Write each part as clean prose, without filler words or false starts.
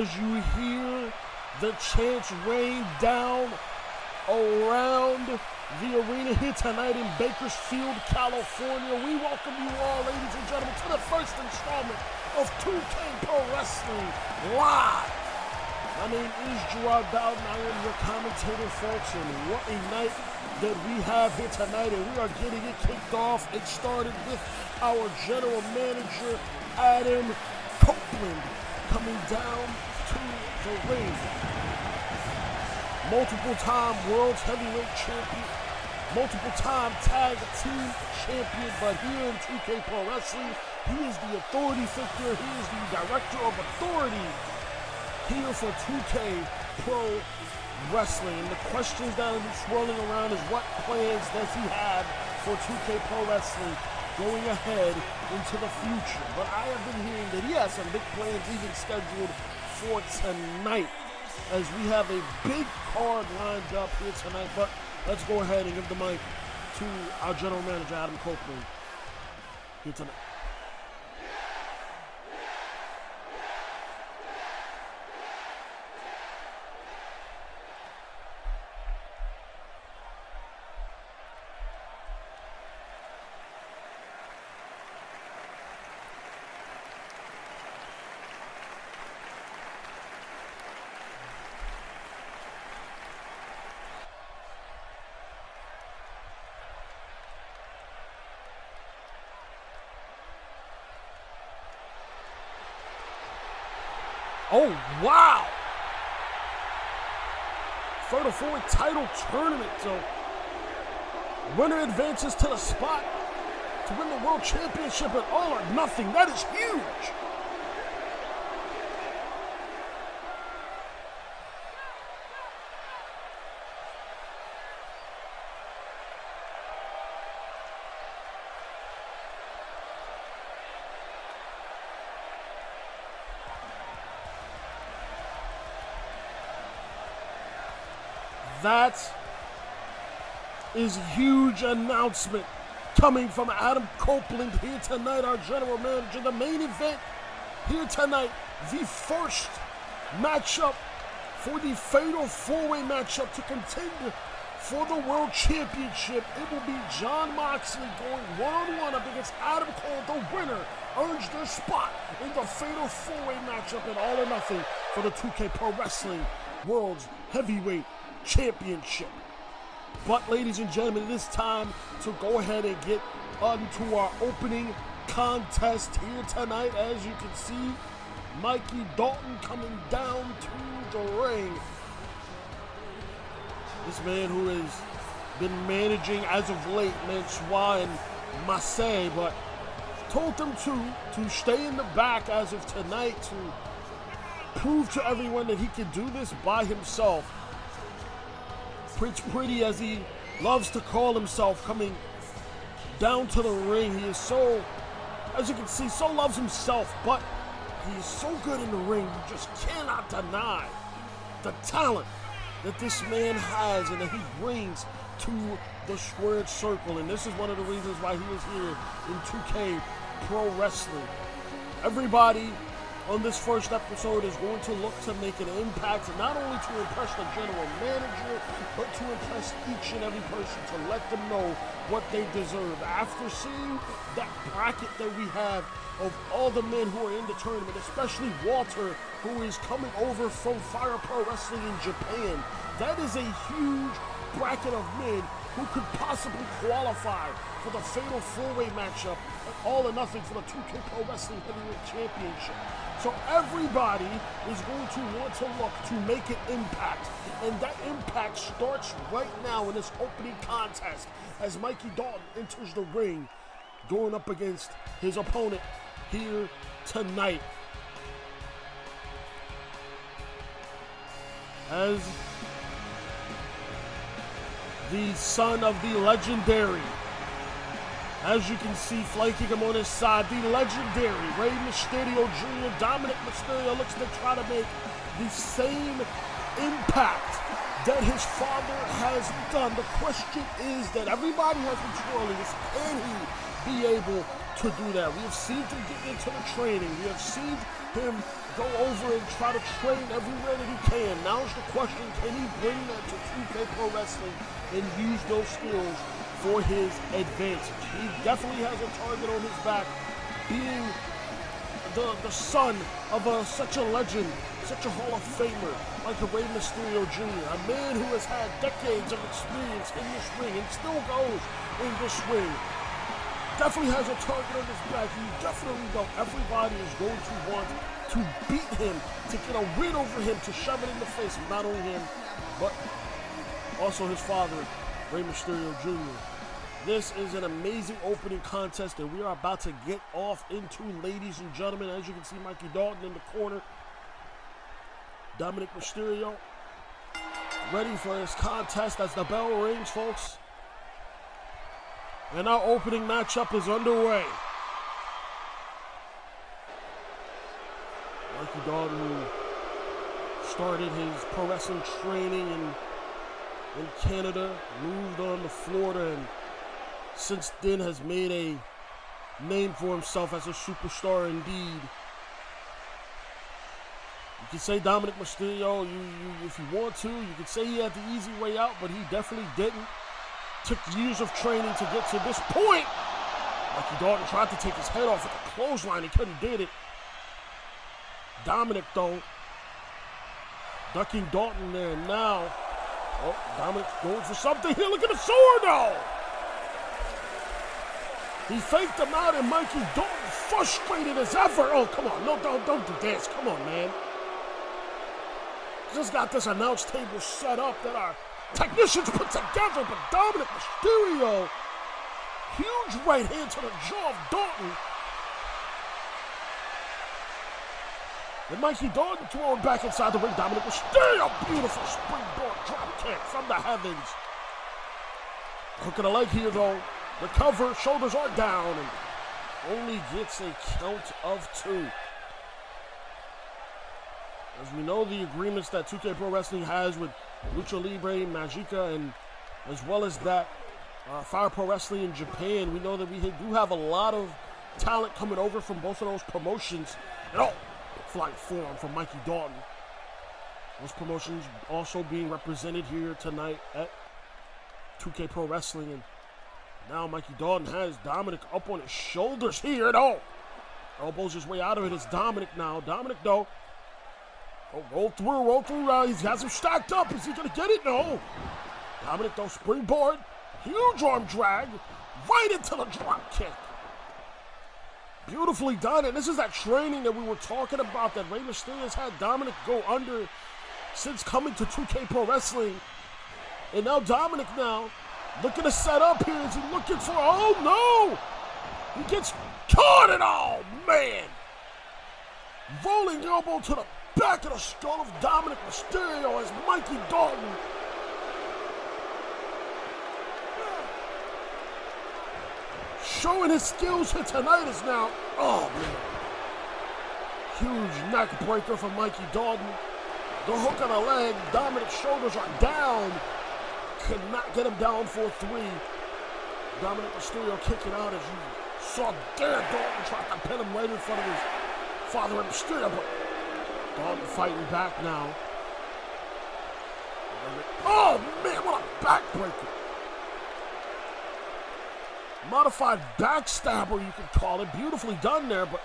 as you hear the chants rain down around the arena here tonight in Bakersfield, California. We welcome you all, ladies and gentlemen, to the first installment of 2K Pro Wrestling Live. My name is Jerod Bowden. I am your commentator, folks, and what a night that we have here tonight, and we are getting it kicked off. It started with our general manager, Adam Copeland, coming down to the ring. Multiple-time World Heavyweight Champion, multiple-time Tag Team Champion, but here in 2K Pro Wrestling, he is the authority figure. He is the director of authority here for 2K Pro Wrestling. And the questions that have been swirling around is what plans does he have for 2K Pro Wrestling going ahead into the future. But I have been hearing that he has some big plans even scheduled for tonight, as we have a big card lined up here tonight. But let's go ahead and give the mic to our general manager, Adam Copeland, here tonight. Oh, wow! Fatal 4-way title tournament. So, winner advances to the spot to win the World Championship at All or Nothing. That is huge! That is a huge announcement coming from Adam Copeland here tonight, our general manager. The main event here tonight, the first matchup for the Fatal 4-Way matchup to contend for the World Championship. It will be Jon Moxley going one-on-one up against Adam Cole. The winner earns their spot in the Fatal 4-Way matchup at All or Nothing for the 2K Pro Wrestling World's Heavyweight Championship. But ladies and gentlemen, it is time to go ahead and get onto our opening contest here tonight. As you can see, Mikey Dalton coming down to the ring. This man who has been managing as of late Mansois and Massey, but told them to stay in the back as of tonight to prove to everyone that he can do this by himself. Prince Pretty, as he loves to call himself, coming down to the ring. He is so, as you can see, so loves himself, but he is so good in the ring. You just cannot deny the talent that this man has and that he brings to the squared circle. And this is one of the reasons why he is here in 2K Pro Wrestling. Everybody on this first episode is going to look to make an impact, not only to impress the general manager, but to impress each and every person, to let them know what they deserve. After seeing that bracket that we have of all the men who are in the tournament, especially Walter, who is coming over from Fire Pro Wrestling in Japan, that is a huge bracket of men who could possibly qualify for the Fatal 4-Way matchup at All or Nothing for the 2K Pro Wrestling Heavyweight Championship. So everybody is going to want to look to make an impact, and that impact starts right now in this opening contest as Mikey Dalton enters the ring, going up against his opponent here tonight. As the son of the legendary, as you can see, flanking him on his side, the legendary Rey Mysterio Jr. Dominic Mysterio looks to try to make the same impact that his father has done. The question is that everybody has been twirling is, can he be able to do that. We have seen him get into the training. We have seen him go over and try to train everywhere that he can. Now is the question, can he bring that to 2K Pro Wrestling and use those skills for his advantage? He definitely has a target on his back, being the son of such a legend, such a Hall of Famer like a Rey Mysterio Jr., a man who has had decades of experience in this ring and still goes in this ring. Definitely has a target on his back. You definitely know everybody is going to want to beat him, to get a win over him, to shove it in the face of not only him, but also his father, Rey Mysterio Jr. This is an amazing opening contest that we are about to get off into, ladies and gentlemen. As you can see, Mikey Dalton in the corner. Dominic Mysterio ready for this contest as the bell rings, folks. And our opening matchup is underway. Mikey Dalton, who started his pro wrestling training in Canada, moved on to Florida, and since then has made a name for himself as a superstar indeed. You can say Dominic Mysterio, if you want to. You can say he had the easy way out, but he definitely didn't. Took years of training to get to this point. Mikey Dalton tried to take his head off with a clothesline. He couldn't do it. Dominic, though, ducking Dalton there now. Oh, Dominic going for something here. Look at the sword, though. He faked him out, and Mikey Dalton, frustrated as ever. Oh, come on. No, don't do this. Come on, man. Just got this announce table set up that our technicians put together, but Dominic Mysterio, huge right hand to the jaw of Dalton. And Mikey Dalton throwing back inside the ring. Dominic Mysterio, beautiful springboard drop kick from the heavens. Hook of the leg here, though. The cover, shoulders are down, and only gets a count of 2. As we know, the agreements that 2K Pro Wrestling has with Lucha Libre, Magica, and as well as that Fire Pro Wrestling in Japan, we know that we do have a lot of talent coming over from both of those promotions. And flying forearm from Mikey Dalton. Those promotions also being represented here tonight at 2K Pro Wrestling. And now Mikey Dalton has Dominic up on his shoulders here. And elbows his way out of it. It's Dominic now. Dominic, though. Roll through. He has him stacked up. Is he going to get it? No. Dominic, though, springboard. Huge arm drag. Right into the drop kick. Beautifully done. And this is that training that we were talking about that Rey Mysterio has had Dominic go under since coming to 2K Pro Wrestling. And now Dominic looking to set up here. Is he looking for... Oh, no. He gets caught and man. Rolling elbow to the back of the skull of Dominic Mysterio as Mikey Dalton showing his skills here tonight is now, huge neck breaker from Mikey Dalton. The hook on the leg, Dominic's shoulders are down. Could not get him down for 3. Dominic Mysterio kicking out as you saw there. Dalton tried to pin him right in front of his father and Mysterio, but Dalton fighting back now. Oh man, what a backbreaker. Modified backstabber, you could call it. Beautifully done there, but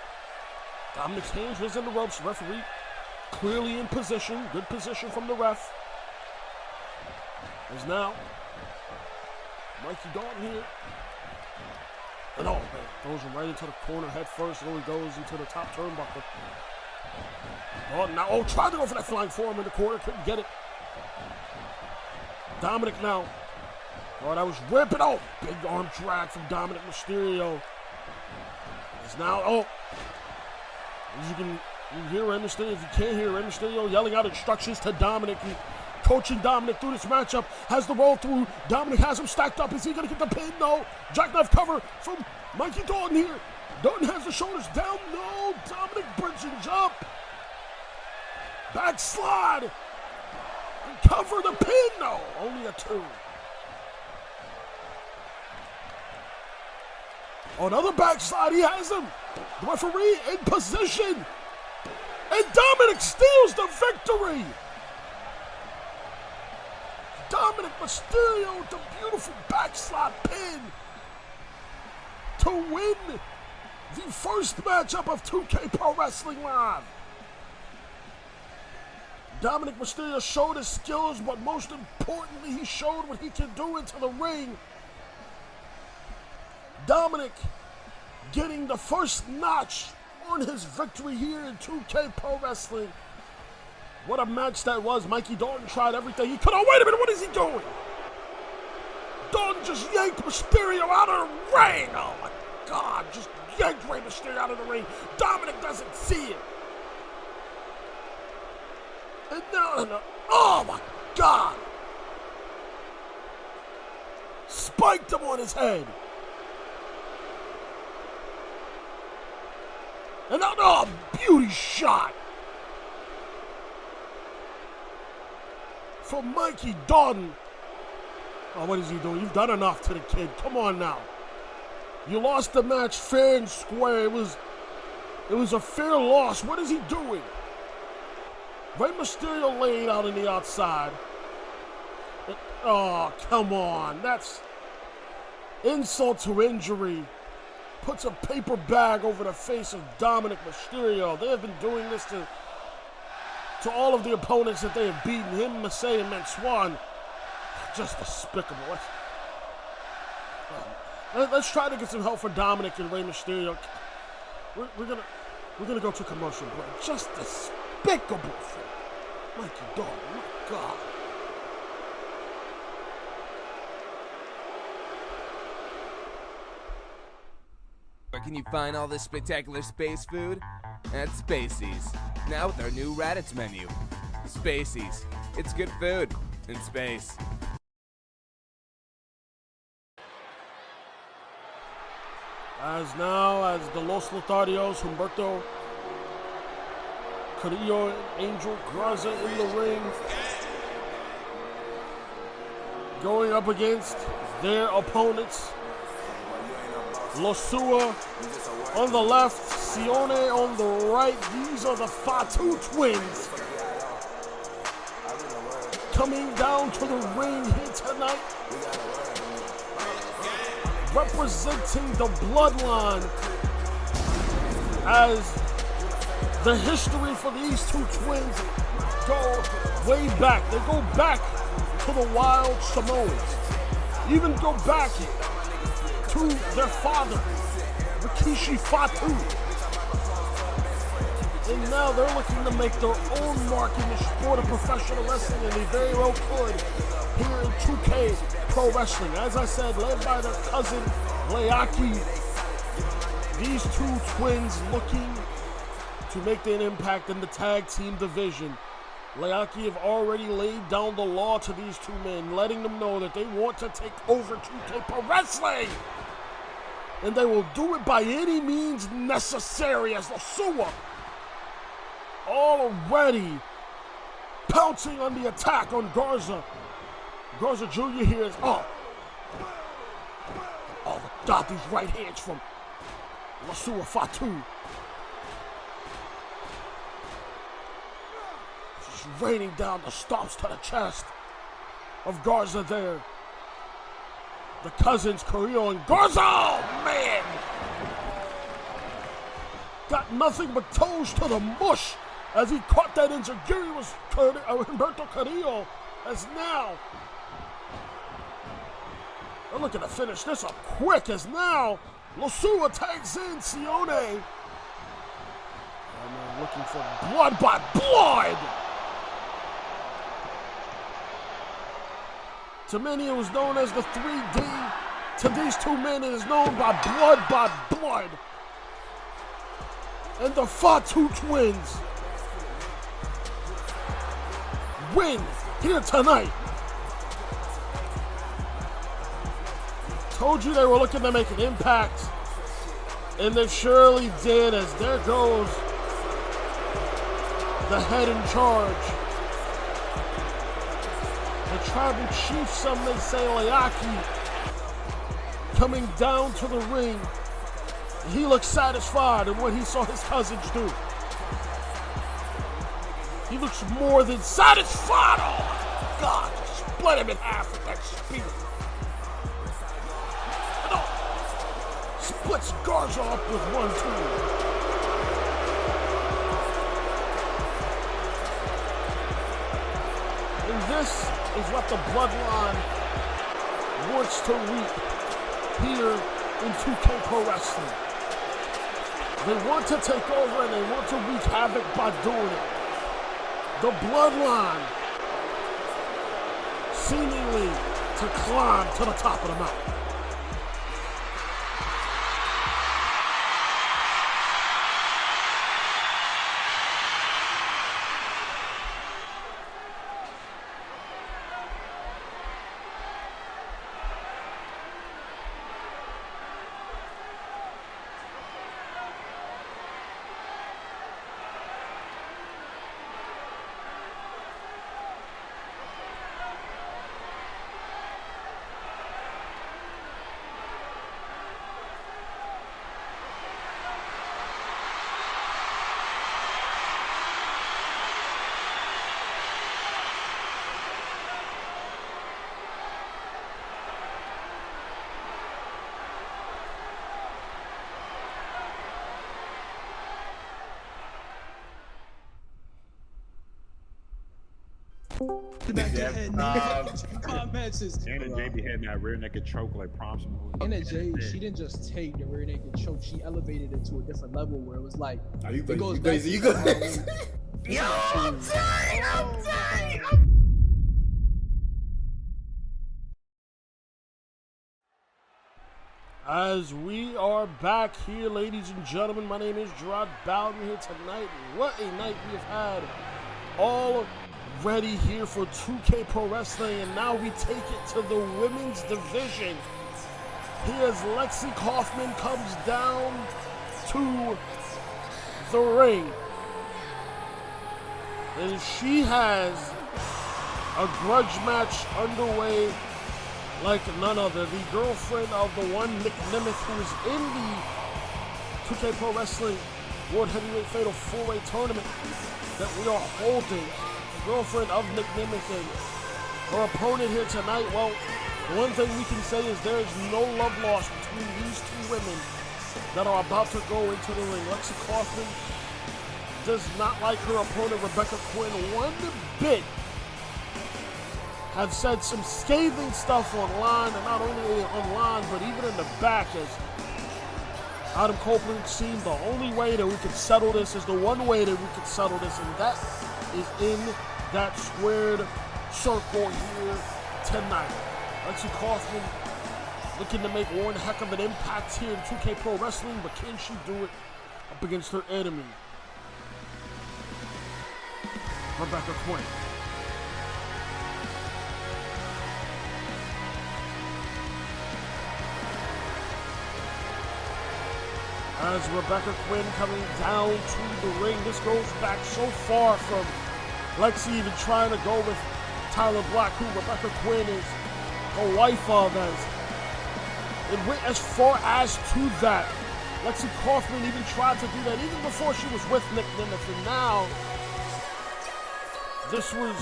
Dominic's hands was in the ropes. Referee clearly in position. Good position from the ref. As now Mikey Dalton here. And man, throws him right into the corner head first. And only goes into the top turnbuckle. Dalton now, tried to go for that flying forearm in the corner. Couldn't get it. Dominic now. That was ripping. Big arm drag from Dominic Mysterio. It's now, as you can hear Rey Mysterio, if you can't hear Rey Mysterio yelling out instructions to Dominic, coaching Dominic through this matchup, has the roll through. Dominic has him stacked up. Is he going to get the pin? No. Jackknife cover from Mikey Dalton here. Dalton has the shoulders down. No. Dominic bridging jump. Backslide. And cover the pin. No. Only a 2. Another backslide, he has him. The referee in position. And Dominic steals the victory. Dominic Mysterio with the beautiful backslide pin to win the first matchup of 2K Pro Wrestling Live. Dominic Mysterio showed his skills, but most importantly, he showed what he can do into the ring. Dominic getting the first notch on his victory here in 2K Pro Wrestling. What a match that was. Mikey Dalton tried everything he could. Oh, wait a minute, what is he doing? Dalton just yanked Mysterio out of the ring. Oh my God, just yanked Rey Mysterio out of the ring. Dominic doesn't see it. And now, oh my God. Spiked him on his head. And now, oh, beauty shot from Mikey Dalton. Oh, what is he doing? You've done enough to the kid. Come on now. You lost the match fair and square. It was a fair loss. What is he doing? Rey Mysterio laid out on the outside. Oh, come on. That's insult to injury. Puts a paper bag over the face of Dominic Mysterio. They have been doing this to all of the opponents that they have beaten. Him, Masay, and Mansoor. Just despicable. Let's try to get some help for Dominic and Rey Mysterio. We're gonna go to commercial break. Just despicable for Mikey Dalton. My God. Where can you find all this spectacular space food? At Spacey's. Now with our new Raditz menu. Spacey's. It's good food in space. As the Los Lotharios, Humberto Carrillo and Angel Garza in the ring, going up against their opponents. Losua on the left, Sione on the right. These are the Fatu twins coming down to the ring here tonight, representing the bloodline, as the history for these two twins go way back. They go back to the Wild Samoans, even go back to their father, Rikishi Fatu. And now they're looking to make their own mark in the sport of professional wrestling, and they very well could here in 2K Pro Wrestling. As I said, led by their cousin, Leaki. These two twins looking to make an impact in the tag team division. Leaki have already laid down the law to these two men, letting them know that they want to take over 2K Pro Wrestling. And they will do it by any means necessary, as Losua already pouncing on the attack on Garza. Garza Jr. here is, oh, God, these right hands from Losua Fatu. Just raining down the stomps to the chest of Garza there. The cousins, Carrillo and Garza, oh man! Got nothing but toes to the mush as he caught that enziguri was Humberto Carrillo, as now they're looking to finish this up quick, as now Losua tags in Sione. And looking for blood by blood. To many, it was known as the 3D. To these two men, it is known by blood. And the Fatu twins win here tonight. Told you they were looking to make an impact, and they surely did, as there goes the head in charge. The tribal chief, some may say, Leaki, coming down to the ring He looks satisfied in what he saw his cousins do. He looks more than satisfied. Oh my God, just split him in half with that spear. No. Splits Garza up with 1-2. And this is what the bloodline wants to reap here in 2K Pro Wrestling. They want to take over and they want to wreak havoc by doing it. The bloodline seemingly to climb to the top of the mountain. Anna J be having that rear naked choke like prompts. Anna J, she didn't just take the rear naked choke, she elevated it to a different level where it was like, you it goes crazy. Yo, I'm dying. As we are back here, ladies and gentlemen, my name is Jerod Bowden here tonight. What a night we have had already here for 2K Pro Wrestling, and now we take it to the women's division. Here as Lexi Kaufman comes down to the ring. And she has a grudge match underway like none other. The girlfriend of the one Nick Nemeth, who is in the 2K Pro Wrestling World Heavyweight Fatal 4-Way Tournament that we are holding. The girlfriend of Nick Nemeth and her opponent here tonight. Well, the one thing we can say is there is no love lost between these two women that are about to go into the ring. Lexi Kaufman does not like her opponent, Rebecca Quinn, one bit. Have said some scathing stuff online, and not only online, but even in the back, as Adam Copeland seemed the only way that we could settle this is the one way that we could settle this, and that is in that squared circle here tonight. Lexi Kaufman looking to make one heck of an impact here in 2K Pro Wrestling, but can she do it up against her enemy, Rebecca Quinn? As Rebecca Quinn coming down to the ring, this goes back so far from Lexi even trying to go with Tyler Black, who Rebecca Quinn is the wife of. As it went as far as to that. Lexi Kaufman even tried to do that even before she was with Nick Nemeth, and now this was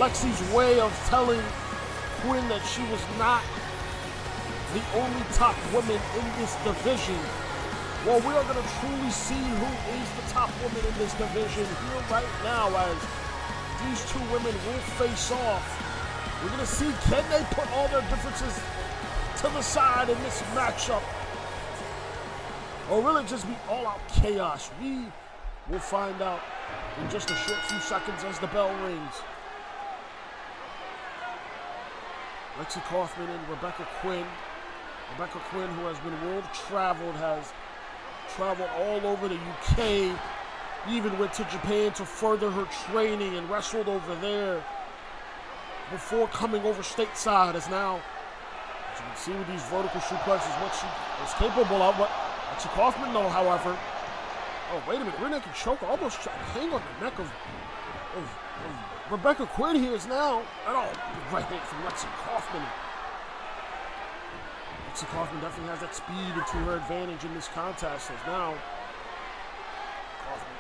Lexi's way of telling Quinn that she was not the only top woman in this division. Well, we are going to truly see who is the top woman in this division here right now, as these two women will face off. We're going to see, can they put all their differences to the side in this matchup, or will it just be all-out chaos? We will find out in just a short few seconds as the bell rings. Lexi Kaufman and Rebecca Quinn. Rebecca Quinn, who has been world-traveled, has traveled all over the UK, even went to Japan to further her training and wrestled over there before coming over stateside, is now, as you can see with these vertical suplexes, what she is capable of. What Lexi Kaufman, though, however, oh, wait a minute, rear naked choke, almost trying to hang on the neck of Rebecca Quinn here is now, right hand from Lexi Kaufman. Lexi Kaufman definitely has that speed to her advantage in this contest. As now, Kaufman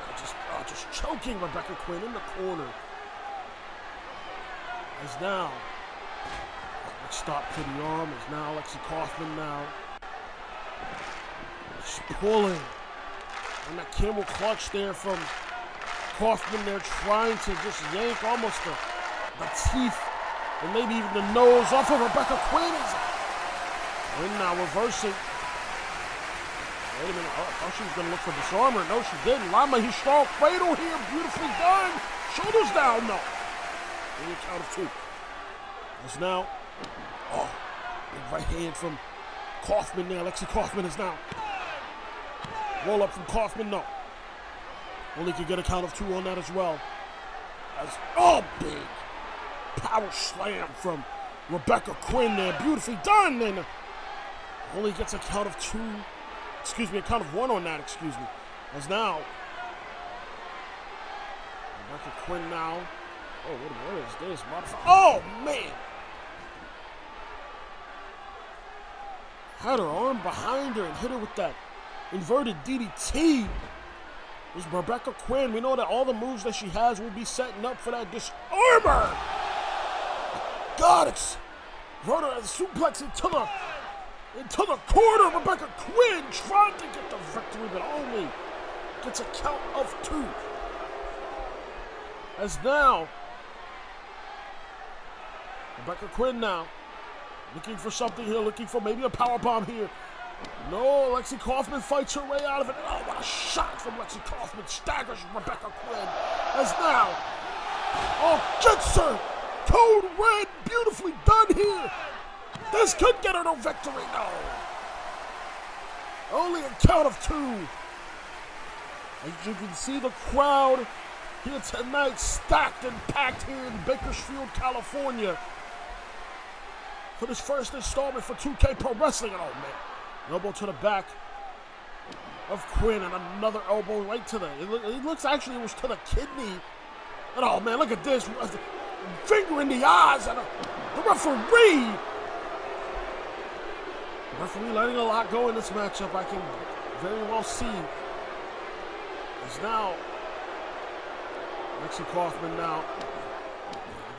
now just choking Rebecca Quinn in the corner. As now, stop to the arm. As now Lexi Kaufman now just pulling. And that camel clutch there from Kaufman there, trying to just yank almost the teeth and maybe even the nose off of Rebecca Quinn. And now reversing. Wait a minute. Oh, I thought she was going to look for disarmer. No, she didn't. Lama, he's strong. Cradle here. Beautifully done. Shoulders down. No. In the count of 2. As now. Oh, big right hand from Kaufman there. Lexi Kaufman is now. Roll up from Kaufman. No. Only could get a count of 2 on that as well. Big power slam from Rebecca Quinn there. Beautifully done. And only gets a count of 2. Excuse me, a count of 1 on that, excuse me. As now, Rebecca Quinn now. Oh, what is this? Oh, man. Had her arm behind her and hit her with that inverted DDT. This is Rebecca Quinn. We know that all the moves that she has will be setting up for that disarmer. God, it's Rotor suplex into the corner. Rebecca Quinn trying to get the victory, but only gets a count of 2. As now, Rebecca Quinn now looking for something here, looking for maybe a powerbomb here. No, Lexi Kaufman fights her way out of it. Oh, what a shot from Lexi Kaufman. Staggers Rebecca Quinn. As now, gets her. Code red, beautifully done here. This could get her no victory. No. Only a count of 2. As you can see, the crowd here tonight stacked and packed here in Bakersfield, California for this first installment for 2K Pro Wrestling. And oh man, elbow to the back of Quinn and another elbow right to it looks actually it was to the kidney. And oh man, look at this. Finger in the eyes and the referee. The referee letting a lot go in this matchup. I can very well see. As now, Lexi Kaufman now.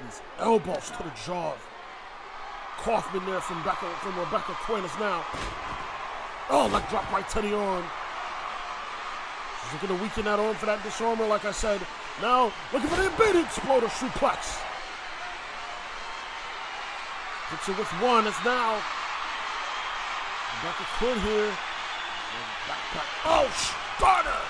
These elbows to the jaw. Kaufman there from Rebecca Quinn is now. Oh, leg drop right to the arm. She's looking to weaken that arm for that disarmer, like I said. Now, looking for the big exploder suplex. Hits it with 1. It's now Rebecca Quinn here. Backpack. Oh, stunner!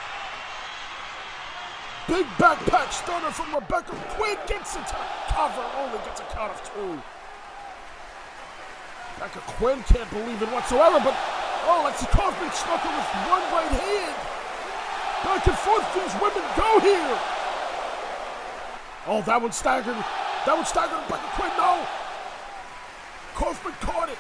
Big backpack stunner from Rebecca Quinn. Gets into the cover. Only gets a count of 2. Rebecca Quinn can't believe it whatsoever, but Lexi Kaufman stuck her with 1 right hand. Back and forth these women go here. Oh, that one staggered. Rebecca Quinn. No. Kaufman caught it.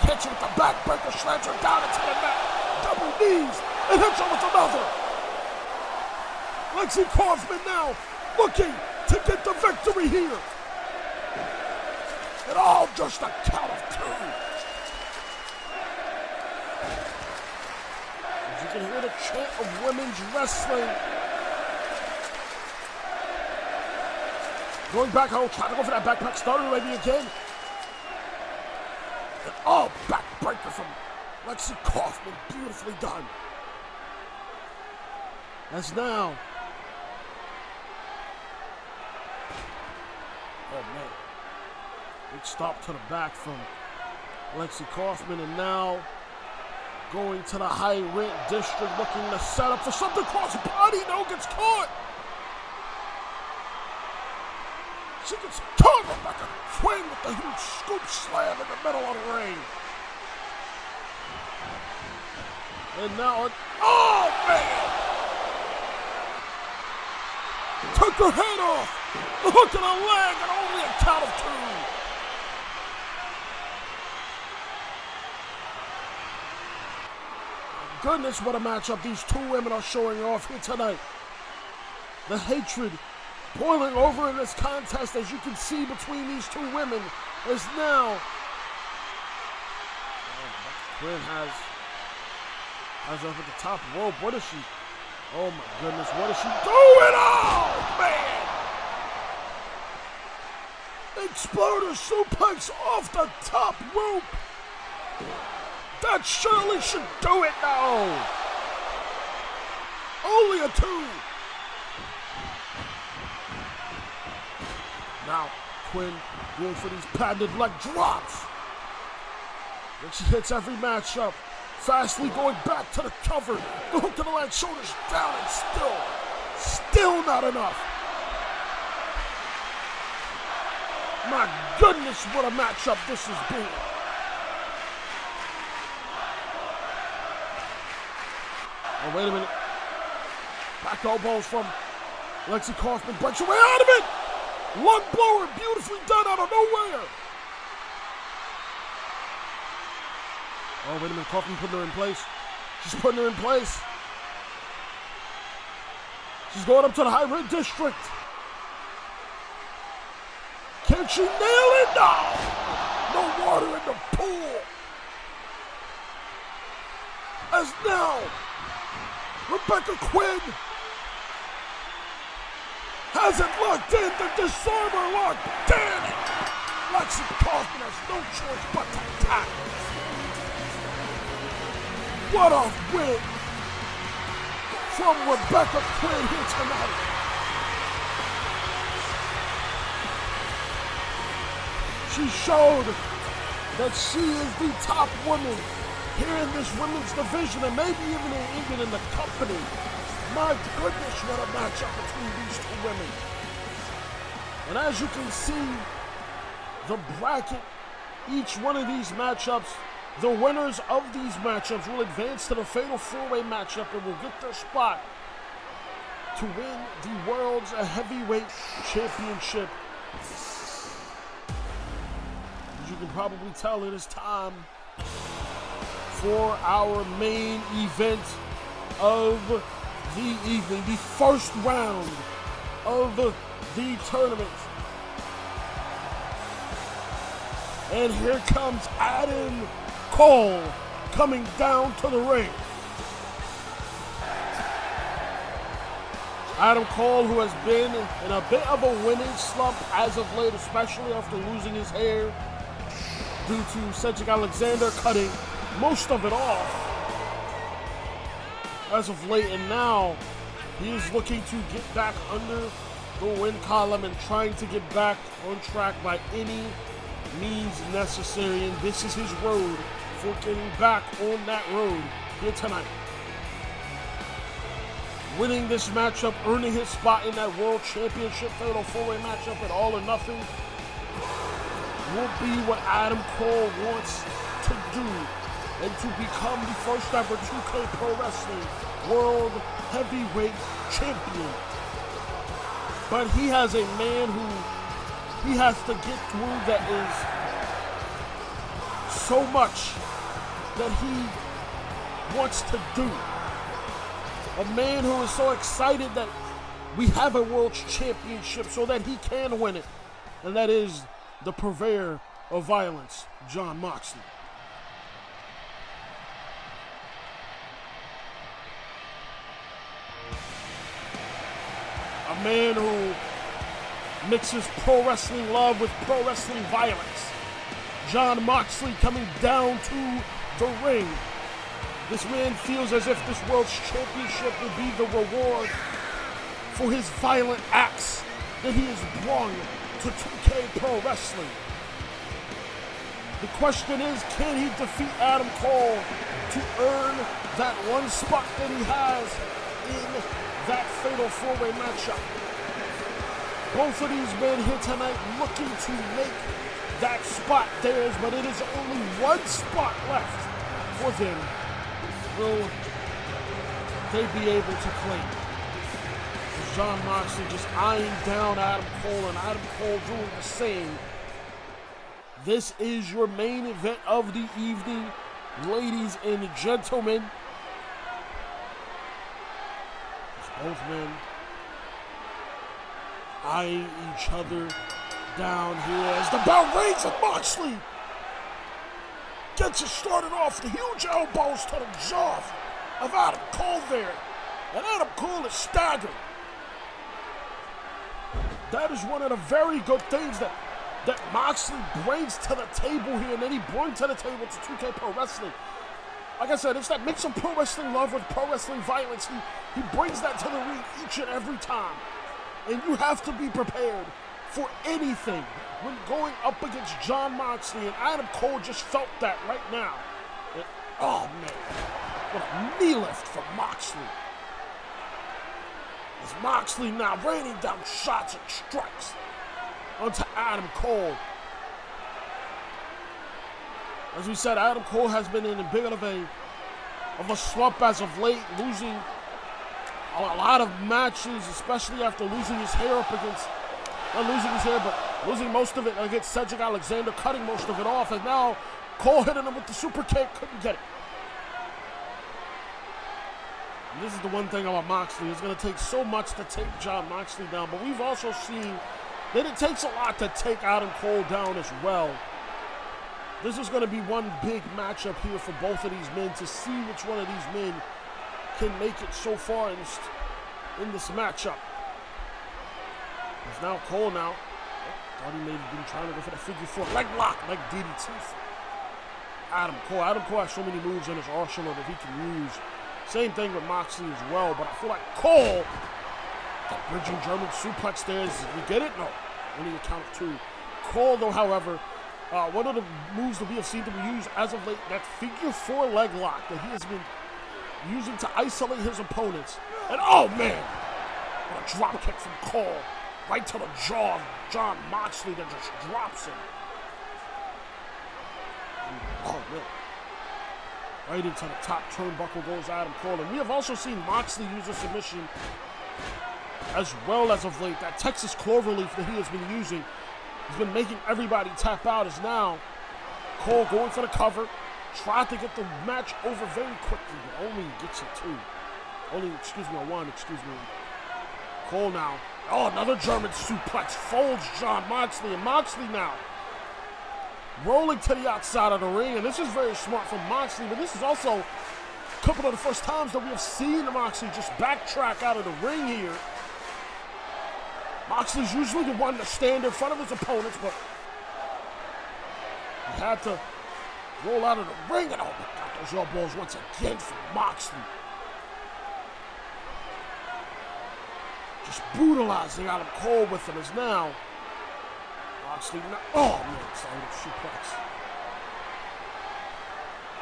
Hits her with the backbreaker, slams her down into the mat. Double knees, and hits her with another. Lexi Kaufman now looking to get the victory here. And all just a count of 2. As you can hear the chant of women's wrestling. Going back, trying to go for that backpack starter maybe again. And backbreaker from Lexi Kaufman. Beautifully done. As now. Oh, man. Big stop to the back from Lexi Kaufman. And now going to the high rent district, looking to set up for something cross body. No, gets caught. She gets caught. Rebecca Quinn with the huge scoop slam in the middle of the ring. And now, oh man! Took her head off. The hook in her leg, and only a count of 2. My goodness, what a matchup these 2 women are showing off here tonight. The hatred boiling over in this contest, as you can see, between these 2 women. As now, Quinn has her up at the top rope. What is she? Oh my goodness, what is she doing? Oh man! Exploder suplex off the top rope. That surely should do it now. Only a 2. Now, Quinn going for these patented leg drops. And she hits every matchup. Fastly going back to the cover. The hook to the leg, shoulders down, and still not enough. My goodness, what a matchup this has been. Oh, wait a minute. Back elbows from Lexi Kaufman. Breaks her way out of it. Lung blower, beautifully done out of nowhere. Oh, wait a minute. Kaufman putting her in place. She's putting her in place. She's going up to the high red district. Can she nail it? No! No water in the pool. As now, Rebecca Quinn has it locked in. The disarmer locked in. Lexi Kaufman has no choice but to attack. What a win from Rebecca Quinn here tonight. She showed that she is the top woman here in this women's division and maybe even in the company. My goodness, what a matchup between these 2 women. And as you can see, the bracket, each one of these matchups, the winners of these matchups will advance to the Fatal 4-Way matchup and will get their spot to win the World's Heavyweight Championship. As you can probably tell, it is time for our main event of the evening, the first round of the tournament. And here comes Adam Cole coming down to the ring. Adam Cole, who has been in a bit of a winning slump as of late, especially after losing his hair due to Cedric Alexander cutting most of it off as of late, and now he is looking to get back under the win column and trying to get back on track by any means necessary, and this is his road for getting back on that road here tonight. Winning this matchup, earning his spot in that World Championship Fatal 4-Way matchup at All or Nothing will be what Adam Cole wants to do, and to become the first ever 2K Pro Wrestling World Heavyweight Champion. But he has a man who he has to get through that is so much that he wants to do. A man who is so excited that we have a World Championship so that he can win it. And that is the purveyor of violence, Jon Moxley. A man who mixes pro wrestling love with pro wrestling violence. Jon Moxley coming down to the ring. This man feels as if this World Championship will be the reward for his violent acts that he has brought to 2K Pro Wrestling. The question is, can he defeat Adam Cole to earn that one spot that he has in that Fatal 4-Way matchup? Both of these men here tonight looking to make that spot theirs, but it is only one spot left for them. Will they be able to claim? Jon Moxley just eyeing down Adam Cole, and Adam Cole doing the same. This is your main event of the evening, ladies and gentlemen. Both men eyeing each other Down here as the bell rings and Moxley gets it started off. The huge elbows to the jaw of Adam Cole there. And Adam Cole is staggered. That is one of the very good things that Moxley brings to the table here, and then he brings to the table to 2K Pro Wrestling. Like I said, it's that mix of pro wrestling love with pro wrestling violence. He brings that to the ring each and every time. And you have to be prepared for anything when going up against Jon Moxley, and Adam Cole just felt that right now. And, oh man, what a knee lift from Moxley. As Moxley now raining down shots and strikes onto Adam Cole. As we said, Adam Cole has been in a bit of a slump as of late, losing a lot of matches, especially after losing his hair up against, not losing his hair, but losing most of it against Cedric Alexander, cutting most of it off, and now Cole hitting him with the super kick, couldn't get it. And this is the one thing about Moxley. It's going to take so much to take Jon Moxley down, but we've also seen that it takes a lot to take Adam Cole down as well. This is going to be one big matchup here for both of these men to see which one of these men can make it so far in this matchup. It's now Cole now. Thought he may have been trying to go for the figure four leg lock, leg DDT. Adam Cole. Adam Cole has so many moves in his arsenal that he can use. Same thing with Moxley as well, but I feel like Cole, that bridging German suplex there, you get it? No, only a count of two. Cole, though, however, one of the moves that we have seen him use as of late, that figure four leg lock that he has been using to isolate his opponents. And oh man, what a drop kick from Cole, right to the jaw of Jon Moxley that just drops him. And, oh man. Right into the top turnbuckle goes Adam Cole. And we have also seen Moxley use a submission as well as of late. That Texas Cloverleaf that he has been using, he's been making everybody tap out. Is now Cole going for the cover, tried to get the match over very quickly, but only gets it two. Only, one. Cole now. Oh, another German suplex folds Jon Moxley, and Moxley now rolling to the outside of the ring, and this is very smart from Moxley, but this is also a couple of the first times that we have seen Moxley just backtrack out of the ring here. Moxley's usually the one to stand in front of his opponents, but he had to roll out of the ring, and oh my God, those elbows once again from Moxley. Just brutalizing Adam Cole with him is now Moxley. Oh man, sorry, suplex.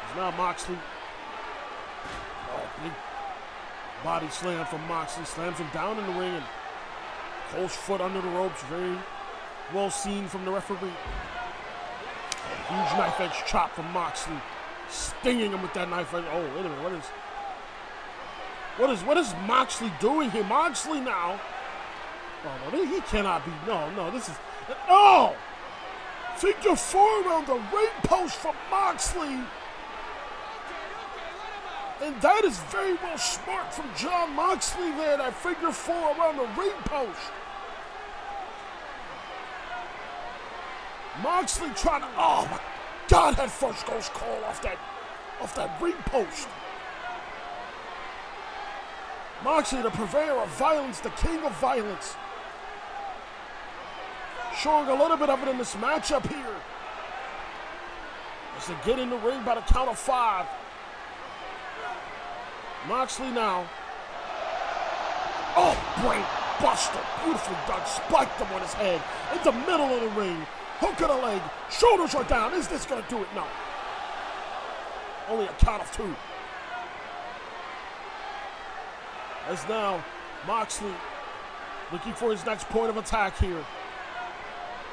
It's now Moxley. Oh, big body slam from Moxley. Slams him down in the ring and Cole's foot under the ropes. Very well seen from the referee. A huge knife edge chop from Moxley. Stinging him with that knife edge. Oh, wait a minute. What is Moxley doing here? Moxley now. Oh, no, he cannot be. No, this is. Oh! Figure four around the ring post from Moxley. And that is very well smart from Jon Moxley there. That figure four around the ring post. Moxley trying to. Oh my God! Head first goes Cole off that ring post. Moxley, the purveyor of violence, the king of violence. Showing a little bit of it in this matchup here. As they get in the ring by the count of 5. Moxley now. Oh, brain buster. Beautifully done. Spiked him on his head. In the middle of the ring. Hook of the leg. Shoulders are down. Is this going to do it? No. Only a count of 2. As now Moxley looking for his next point of attack here.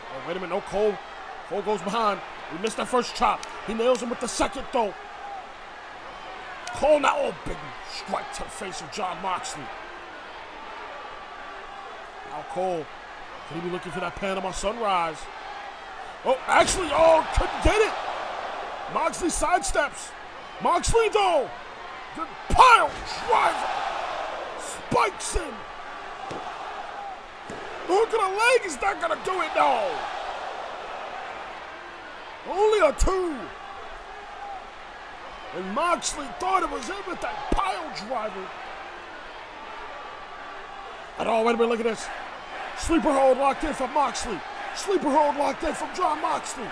Oh, wait a minute. No, Cole. Cole goes behind. He missed that first chop. He nails him with the second, though. Cole now. Oh, big strike to the face of Jon Moxley. Now Cole. Could he be looking for that Panama Sunrise? Oh, actually, couldn't get it. Moxley sidesteps. Moxley, though. Good pile driver. Spikes him. Hook of the leg is not gonna do it, no. Only a 2. And Moxley thought it was in with that pile driver. And oh, wait a minute, look at this. Sleeper hold locked in from Moxley. Sleeper hold locked in from John Moxley.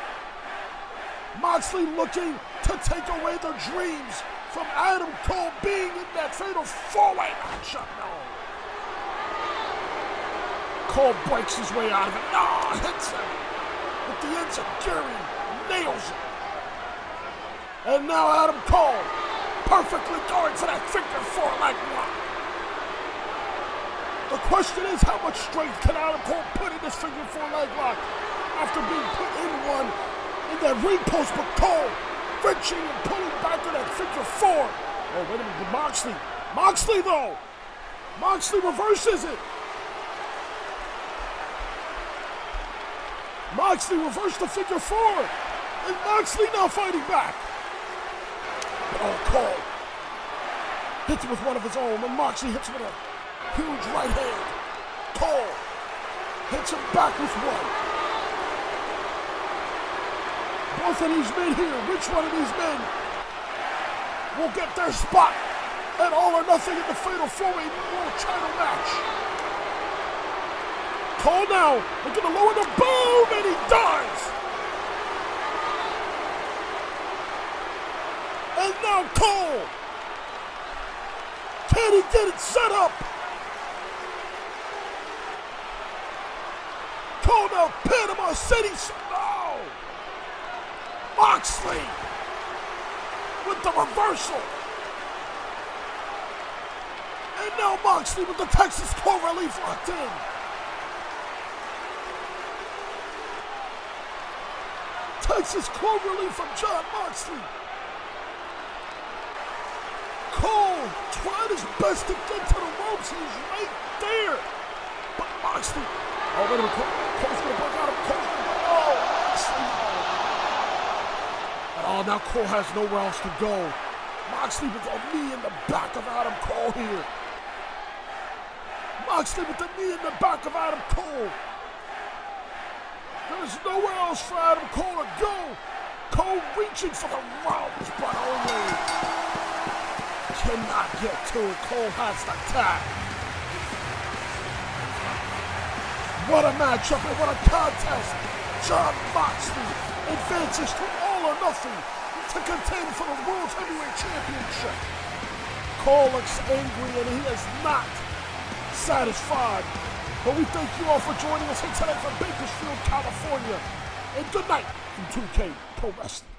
Moxley looking to take away the dreams from Adam Cole being in that fatal 4-way matchup. No. Cole breaks his way out of it. No, hits him with the enziguri, nails him. And now Adam Cole perfectly going for that figure 4 leg lock. The question is, how much strength can Adam Cole put in this figure 4 leg lock after being put in one in that ring post, but Cole wrenching and pulling back on that figure 4. Oh, wait a minute, Moxley though. Moxley reverses it. Moxley reversed the figure 4. And Moxley now fighting back. Oh, Cole hits him with one of his own, and Moxley hits him with a huge right hand. Cole hits him back with one. Both of these men here, which one of these men will get their spot at All or Nothing in the Fatal 4-Way World Title match? Cole now, they're gonna lower the boom, and he does! And now Cole, can he get it set up? Cole now, Panama City, no! Moxley with the reversal. And now Moxley with the Texas Clover Leaf locked in. Texas Clover Leaf from John Moxley. Cole tried his best to get to the ropes. He's right there. But Moxley, oh, wait a minute. Cole's going to break out of Cole's going to go. Oh, Moxley. And oh, now Cole has nowhere else to go. Moxley with a knee in the back of Adam Cole here. Moxley with the knee in the back of Adam Cole. There's nowhere else for Adam Cole to go. Cole reaching for the ropes, but only cannot get to it. Cole has the tag. What a matchup and what a contest. John Moxley advances to All or Nothing to contend for the World Heavyweight Championship. Cole looks angry and he is not satisfied. But we thank you all for joining us here tonight from Bakersfield, California. And good night from 2K Pro Wrestling.